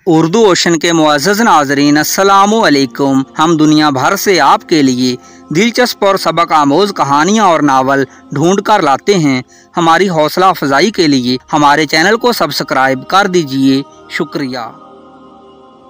Urdu ocean के मुअज़्ज़ज़ नाज़रीन अस्सलामु अलैकुम। हम दुनिया भर से आपके लिए दिलचस्प और सबक आमोज़ कहानियाँ और नावल ढूंढ कर लाते हैं। हमारी हौसला अफजाई के लिए हमारे चैनल को सब्सक्राइब कर दीजिए, शुक्रिया।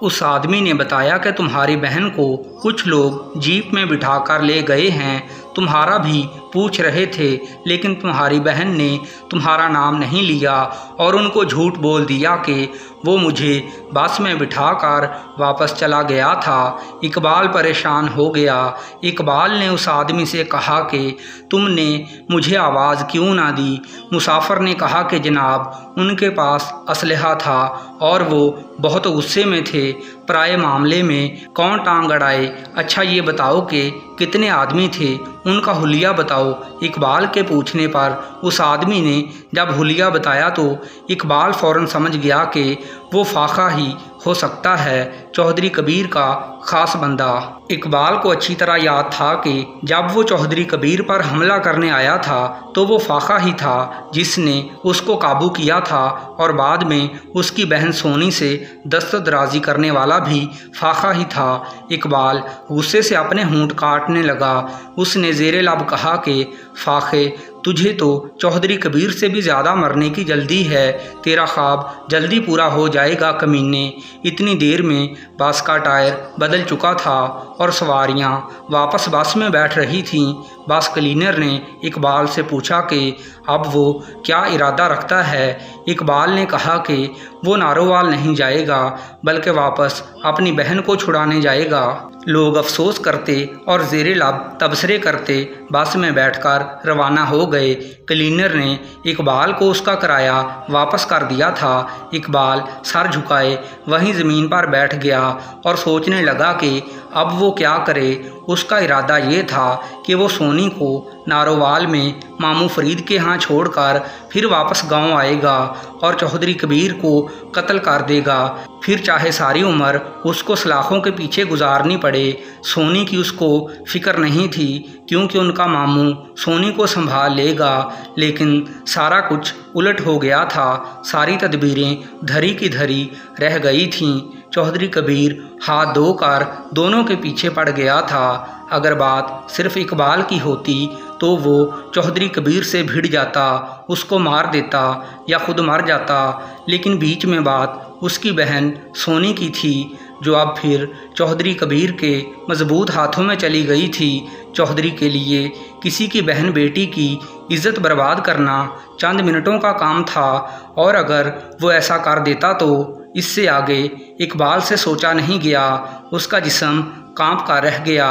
उस आदमी ने बताया कि तुम्हारी बहन को कुछ लोग जीप में बिठा कर ले गए हैं। तुम्हारा भी पूछ रहे थे, लेकिन तुम्हारी बहन ने तुम्हारा नाम नहीं लिया और उनको झूठ बोल दिया कि वो मुझे बस में बिठाकर वापस चला गया था। इकबाल परेशान हो गया। इकबाल ने उस आदमी से कहा कि तुमने मुझे आवाज़ क्यों ना दी। मुसाफिर ने कहा कि जनाब, उनके पास असलहा था और वो बहुत गुस्से में थे। पराए मामले में कौन टांग अड़ाए। अच्छा ये बताओ कि कितने आदमी थे, उनका हुलिया बताओ। इकबाल के पूछने पर उस आदमी ने जब हुलिया बताया तो इकबाल फ़ौरन समझ गया कि वो फाखा ही हो सकता है, चौधरी कबीर का ख़ास बंदा। इकबाल को अच्छी तरह याद था कि जब वो चौधरी कबीर पर हमला करने आया था तो वो फाखा ही था जिसने उसको काबू किया था और बाद में उसकी बहन सोनी से दस्तदराजी करने वाला भी फाखा ही था। इकबाल गुस्से से अपने होंठ काटने लगा। उसने ज़ेरे लब कहा कि फाखे, तुझे तो चौधरी कबीर से भी ज़्यादा मरने की जल्दी है। तेरा ख्वाब जल्दी पूरा हो जाएगा कमीने। इतनी देर में बस का टायर बदल चुका था और सवारियां वापस बस में बैठ रही थीं। बस क्लीनर ने इकबाल से पूछा कि अब वो क्या इरादा रखता है। इकबाल ने कहा कि वो नारोवाल नहीं जाएगा, बल्कि वापस अपनी बहन को छुड़ाने जाएगा। लोग अफसोस करते और ज़ेरे लब तबसरे करते बस में बैठकर रवाना हो गए। क्लीनर ने इकबाल को उसका किराया वापस कर दिया था। इकबाल सर झुकाए वहीं ज़मीन पर बैठ गया और सोचने लगा कि अब वो क्या करे। उसका इरादा ये था कि वो सोनी को नारोवाल में मामू फरीद के यहाँ छोड़कर फिर वापस गांव आएगा और चौधरी कबीर को कत्ल कर देगा। फिर चाहे सारी उम्र उसको सलाखों के पीछे गुजारनी पड़े। सोनी की उसको फिक्र नहीं थी क्योंकि उनका मामू सोनी को संभाल लेगा। लेकिन सारा कुछ उलट हो गया था। सारी तदबीरें धरी की धरी रह गई थीं। चौधरी कबीर हाथ धोकर दोनों के पीछे पड़ गया था। अगर बात सिर्फ इकबाल की होती तो वो चौधरी कबीर से भिड़ जाता, उसको मार देता या खुद मर जाता। लेकिन बीच में बात उसकी बहन सोनी की थी, जो अब फिर चौधरी कबीर के मजबूत हाथों में चली गई थी। चौधरी के लिए किसी की बहन बेटी की इज्जत बर्बाद करना चंद मिनटों का काम था और अगर वो ऐसा कर देता तो इससे आगे इकबाल से सोचा नहीं गया। उसका जिस्म कांप कर रह गया।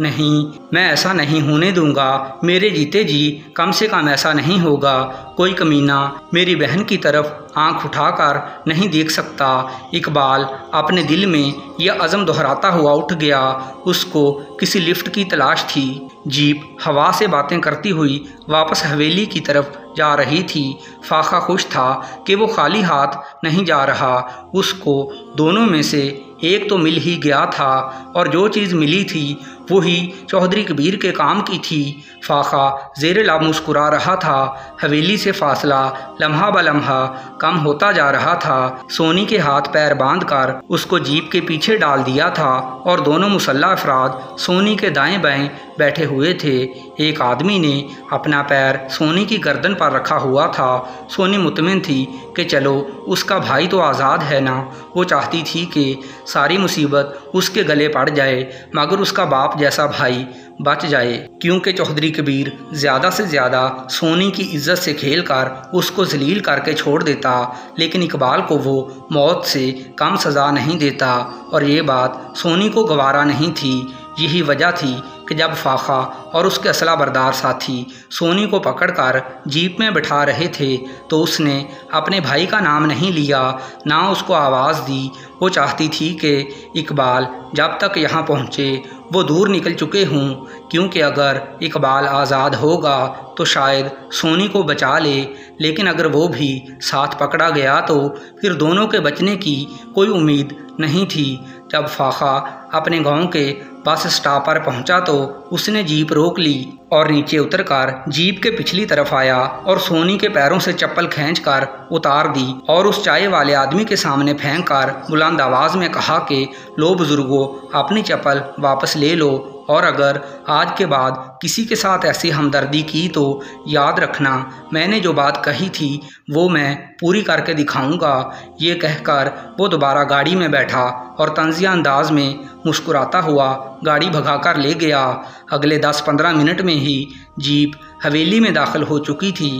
नहीं, मैं ऐसा नहीं होने दूंगा। मेरे जीते जी कम से कम ऐसा नहीं होगा। कोई कमीना मेरी बहन की तरफ आंख उठाकर नहीं देख सकता। इकबाल अपने दिल में यह अज़म दोहराता हुआ उठ गया। उसको किसी लिफ्ट की तलाश थी। जीप हवा से बातें करती हुई वापस हवेली की तरफ जा रही थी। फाखा खुश था कि वो खाली हाथ नहीं जा रहा। उसको दोनों में से एक तो मिल ही गया था और जो चीज़ मिली थी वही चौधरी कबीर के काम की थी। फाखा ज़ेरे लब मुस्कुरा रहा था। हवेली से फासला लम्हा ब लम्हा कम होता जा रहा था। सोनी के हाथ पैर बांधकर उसको जीप के पीछे डाल दिया था और दोनों मुसल्ला अफराद सोनी के दाएं बाएं बैठे हुए थे। एक आदमी ने अपना पैर सोनी की गर्दन पर रखा हुआ था। सोनी मुतमिन थी कि चलो उसका भाई तो आज़ाद है ना। वो चाहती थी कि सारी मुसीबत उसके गले पड़ जाए मगर उसका बाप जैसा भाई बच जाए, क्योंकि चौधरी कबीर ज़्यादा से ज़्यादा सोनी की इज्जत से खेलकर उसको जलील करके छोड़ देता, लेकिन इकबाल को वो मौत से कम सज़ा नहीं देता और ये बात सोनी को गवारा नहीं थी। यही वजह थी कि जब फाखा और उसके असला बरदार साथी सोनी को पकड़कर जीप में बिठा रहे थे तो उसने अपने भाई का नाम नहीं लिया, ना उसको आवाज़ दी। वो चाहती थी कि इकबाल जब तक यहाँ पहुँचे वो दूर निकल चुके हों, क्योंकि अगर इकबाल आज़ाद होगा तो शायद सोनी को बचा ले। लेकिन अगर वो भी साथ पकड़ा गया तो फिर दोनों के बचने की कोई उम्मीद नहीं थी। जब फाखा अपने गांव के बस स्टॉप पर पहुंचा तो उसने जीप रोक ली और नीचे उतरकर जीप के पिछली तरफ आया और सोनी के पैरों से चप्पल खींचकर उतार दी और उस चाय वाले आदमी के सामने फेंक कर बुलंद आवाज में कहा कि लो बुजुर्गों, अपनी चप्पल वापस ले लो और अगर आज के बाद किसी के साथ ऐसी हमदर्दी की तो याद रखना मैंने जो बात कही थी वो मैं पूरी करके दिखाऊंगा। ये कहकर वो दोबारा गाड़ी में बैठा और तंजिया अंदाज में मुस्कुराता हुआ गाड़ी भगाकर ले गया। अगले 10-15 मिनट में ही जीप हवेली में दाखिल हो चुकी थी।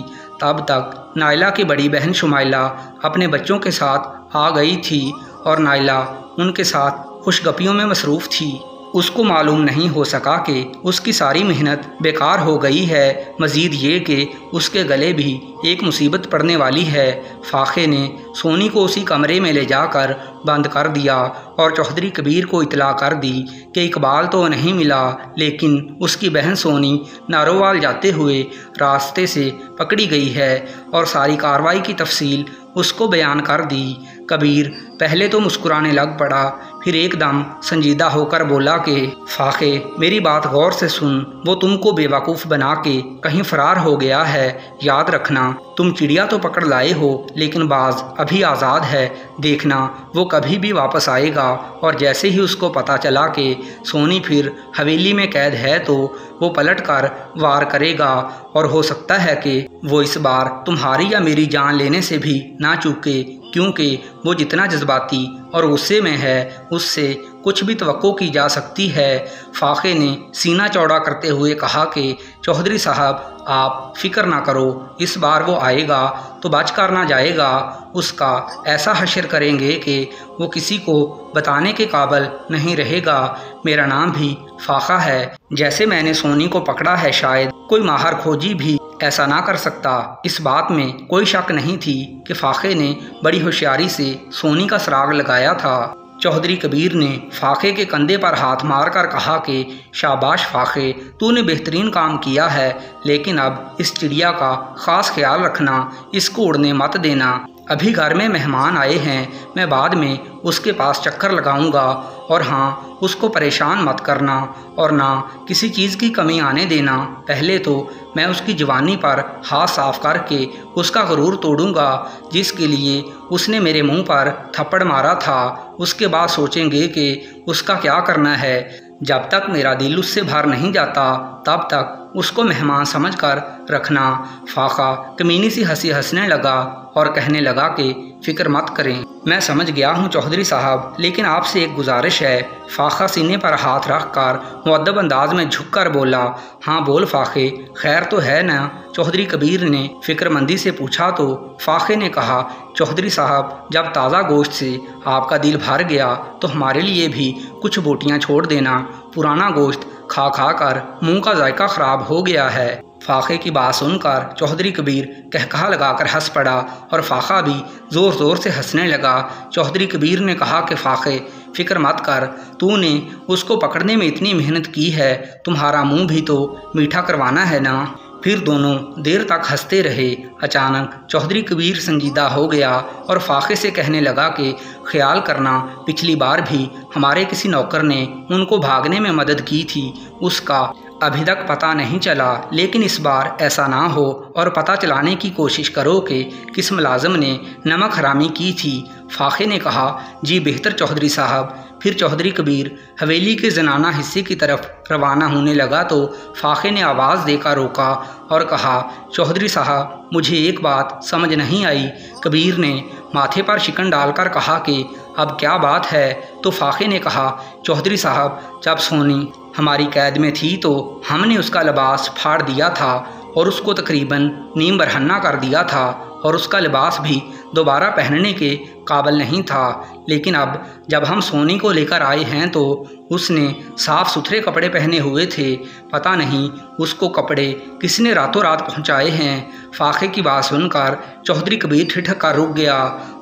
तब तक नायला की बड़ी बहन शुमाइला अपने बच्चों के साथ आ गई थी और नायला उनके साथ खुशगपियों में मसरूफ़ थी। उसको मालूम नहीं हो सका कि उसकी सारी मेहनत बेकार हो गई है। मज़ीद ये कि उसके गले भी एक मुसीबत पड़ने वाली है। फाखे ने सोनी को उसी कमरे में ले जाकर बंद कर दिया और चौधरी कबीर को इतला कर दी कि इकबाल तो नहीं मिला, लेकिन उसकी बहन सोनी नारोवाल जाते हुए रास्ते से पकड़ी गई है और सारी कार्रवाई की तफसील उसको बयान कर दी। कबीर पहले तो मुस्कुराने लग पड़ा, फिर एकदम संजीदा होकर बोला कि फाखे मेरी बात गौर से सुन, वो तुमको बेवकूफ़ बना के कहीं फरार हो गया है। याद रखना तुम चिड़िया तो पकड़ लाए हो लेकिन बाज अभी आज़ाद है। देखना वो कभी भी वापस आएगा और जैसे ही उसको पता चला कि सोनी फिर हवेली में कैद है तो वो पलट कर वार करेगा और हो सकता है कि वो इस बार तुम्हारी या मेरी जान लेने से भी ना चूके, क्योंकि वो जितना जज्बाती और गुस्से में है उससे कुछ भी तवक्को की जा सकती है। फाखे ने सीना चौड़ा करते हुए कहा कि चौधरी साहब आप फिक्र ना करो, इस बार वो आएगा तो बच कर ना जाएगा। उसका ऐसा हशर करेंगे कि वो किसी को बताने के काबिल नहीं रहेगा। मेरा नाम भी फाखा है। जैसे मैंने सोनी को पकड़ा है शायद कोई माहर खोजी भी ऐसा ना कर सकता। इस बात में कोई शक नहीं थी कि फाखे ने बड़ी होशियारी से सोनी का सुराग लगाया था। चौधरी कबीर ने फाखे के कंधे पर हाथ मारकर कहा कि शाबाश फाखे, तूने बेहतरीन काम किया है, लेकिन अब इस चिड़िया का ख़ास ख्याल रखना, इसको उड़ने मत देना। अभी घर में मेहमान आए हैं, मैं बाद में उसके पास चक्कर लगाऊंगा और हाँ, उसको परेशान मत करना और ना किसी चीज़ की कमी आने देना। पहले तो मैं उसकी जवानी पर हाथ साफ करके उसका गुरूर तोड़ूंगा जिसके लिए उसने मेरे मुंह पर थप्पड़ मारा था। उसके बाद सोचेंगे कि उसका क्या करना है। जब तक मेरा दिल उससे भर नहीं जाता तब तक उसको मेहमान समझकर रखना। फाखा कमीनी सी हंसी हंसने लगा और कहने लगा कि फ़िक्र मत करें, मैं समझ गया हूँ चौधरी साहब, लेकिन आपसे एक गुजारिश है। फाखा सीने पर हाथ रख कर मुअद्दब अंदाज में झुककर बोला। हाँ बोल फाखे, खैर तो है ना? चौधरी कबीर ने फिक्रमंदी से पूछा तो फाखे ने कहा, चौधरी साहब जब ताज़ा गोश्त से आपका दिल भर गया तो हमारे लिए भी कुछ बोटियाँ छोड़ देना। पुराना गोश्त खा खा कर मुँह का जायका ख़राब हो गया है। फाखे की बात सुनकर चौधरी कबीर कहकहा लगाकर हंस पड़ा और फाखा भी ज़ोर ज़ोर से हंसने लगा। चौधरी कबीर ने कहा कि फाखे फ़िक्र मत कर, तूने उसको पकड़ने में इतनी मेहनत की है, तुम्हारा मुंह भी तो मीठा करवाना है ना। फिर दोनों देर तक हंसते रहे। अचानक चौधरी कबीर संजीदा हो गया और फाखे से कहने लगा कि ख्याल करना, पिछली बार भी हमारे किसी नौकर ने उनको भागने में मदद की थी, उसका अभी तक पता नहीं चला, लेकिन इस बार ऐसा ना हो और पता चलाने की कोशिश करो कि किस मुलाजिम ने नमक हरामी की थी। फाखे ने कहा, जी बेहतर चौधरी साहब। फिर चौधरी कबीर हवेली के जनाना हिस्से की तरफ रवाना होने लगा तो फाखे ने आवाज़ देकर रोका और कहा, चौधरी साहब मुझे एक बात समझ नहीं आई। कबीर ने माथे पर शिकन डालकर कहा कि अब क्या बात है? तो फाखे ने कहा, चौधरी साहब जब सोनी हमारी कैद में थी तो हमने उसका लिबास फाड़ दिया था और उसको तकरीबन नीम बरहन्ना कर दिया था और उसका लिबास भी दोबारा पहनने के काबिल नहीं था। लेकिन अब जब हम सोनी को लेकर आए हैं तो उसने साफ़ सुथरे कपड़े पहने हुए थे। पता नहीं उसको कपड़े किसने रातों रात पहुंचाए हैं। फाखे की बात सुनकर चौधरी कबीर ठिठक कर रुक गया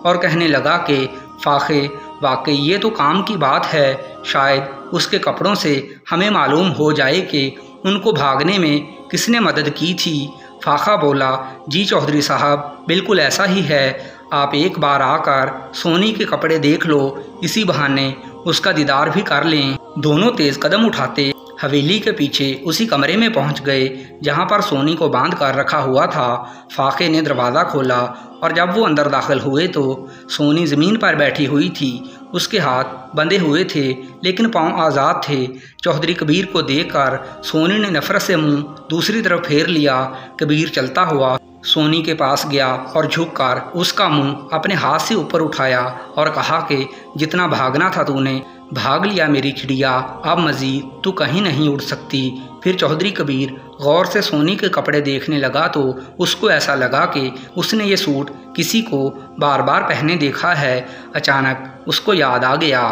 और कहने लगा कि फाखे वाकई ये तो काम की बात है, शायद उसके कपड़ों से हमें मालूम हो जाए कि उनको भागने में किसने मदद की थी। फाखा बोला, जी चौधरी साहब बिल्कुल ऐसा ही है, आप एक बार आकर सोनी के कपड़े देख लो, इसी बहाने उसका दीदार भी कर लें। दोनों तेज़ कदम उठाते हवेली के पीछे उसी कमरे में पहुंच गए जहां पर सोनी को बांध कर रखा हुआ था। फाके ने दरवाज़ा खोला और जब वो अंदर दाखिल हुए तो सोनी ज़मीन पर बैठी हुई थी। उसके हाथ बंधे हुए थे लेकिन पांव आज़ाद थे। चौधरी कबीर को देखकर सोनी ने नफरत से मुंह दूसरी तरफ फेर लिया। कबीर चलता हुआ सोनी के पास गया और झुककर उसका मुंह अपने हाथ से ऊपर उठाया और कहा कि जितना भागना था तूने भाग लिया मेरी चिड़िया, अब मज़ीद तू कहीं नहीं उड़ सकती। फिर चौधरी कबीर गौर से सोनी के कपड़े देखने लगा तो उसको ऐसा लगा कि उसने ये सूट किसी को बार बार पहने देखा है। अचानक उसको याद आ गया।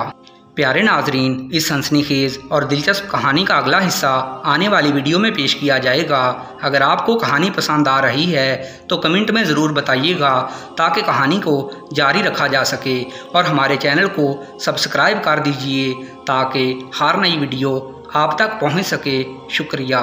प्यारे नाजरीन, इस सनसनीखेज़ और दिलचस्प कहानी का अगला हिस्सा आने वाली वीडियो में पेश किया जाएगा। अगर आपको कहानी पसंद आ रही है तो कमेंट में ज़रूर बताइएगा ताकि कहानी को जारी रखा जा सके, और हमारे चैनल को सब्सक्राइब कर दीजिए ताकि हर नई वीडियो आप तक पहुंच सके। शुक्रिया।